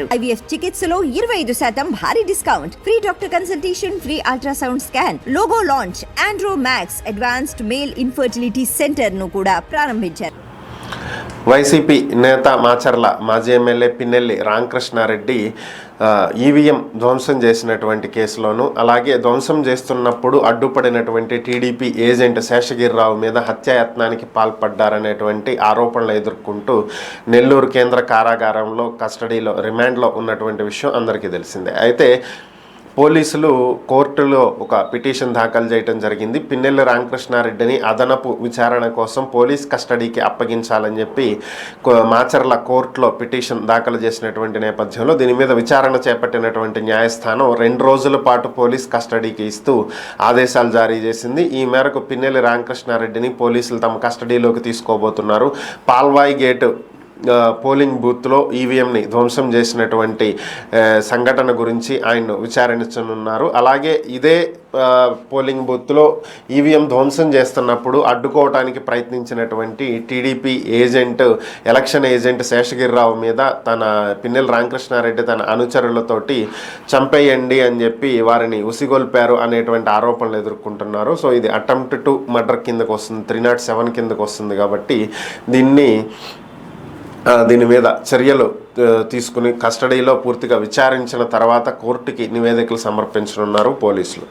IVF చికిత్సలో 25% భారీ discount, free doctor consultation, free ultrasound scan, logo launch, Andro max advanced male infertility centre ను కూడా ప్రారంభించారు. YCP నేత మాచర్ల మాజీ ఎమ్మెల్యే పిన్నెల్లి రామకృష్ణారెడ్డి ఈవీఎం ధ్వంసం చేసినటువంటి కేసులోను, అలాగే ధ్వంసం చేస్తున్నప్పుడు అడ్డుపడినటువంటి టీడీపీ ఏజెంట్ శేషగిరిరావు మీద హత్యాయత్నానికి పాల్పడ్డారనేటువంటి ఆరోపణలు ఎదుర్కొంటూ నెల్లూరు కేంద్ర కారాగారంలో కస్టడీలో రిమాండ్లో ఉన్నటువంటి విషయం అందరికీ తెలిసిందే. అయితే పోలీసులు కోర్టులో ఒక పిటిషన్ దాఖలు చేయడం జరిగింది. పిన్నెల్లి రామకృష్ణారెడ్డిని అదనపు విచారణ కోసం పోలీస్ కస్టడీకి అప్పగించాలని చెప్పి మాచర్ల కోర్టులో పిటిషన్ దాఖలు చేసినటువంటి నేపథ్యంలో దీని మీద విచారణ చేపట్టినటువంటి న్యాయస్థానం 2 రోజుల పాటు పోలీస్ కస్టడీకి ఇస్తూ ఆదేశాలు జారీ చేసింది. ఈ మేరకు పిన్నెల్లి రామకృష్ణారెడ్డిని పోలీసులు తమ కస్టడీలోకి తీసుకోబోతున్నారు. పాల్వాయి గేటు పోలింగ్ బూత్లో ఈవీఎంని ధ్వంసం చేసినటువంటి సంఘటన గురించి ఆయన విచారించనున్నారు. అలాగే ఇదే పోలింగ్ బూత్లో ఈవీఎం ధ్వంసం చేస్తున్నప్పుడు అడ్డుకోవడానికి ప్రయత్నించినటువంటి TDP agent, election agent Seshagiri Rao మీద పిన్నెల్లి రామకృష్ణారెడ్డి తన అనుచరులతోటి చంపేయండి అని చెప్పి వారిని ఉసిగొల్పారు అనేటువంటి ఆరోపణలు ఎదుర్కొంటున్నారు. సో ఇది అటెంప్ట్ టు మర్డర్ కిందకు వస్తుంది, 307 కిందకు వస్తుంది. కాబట్టి దీని మీద చర్యలు తీసుకుని కస్టడీలో పూర్తిగా విచారించిన తర్వాత కోర్టుకి నివేదికలు సమర్పించనున్నారు పోలీసులు.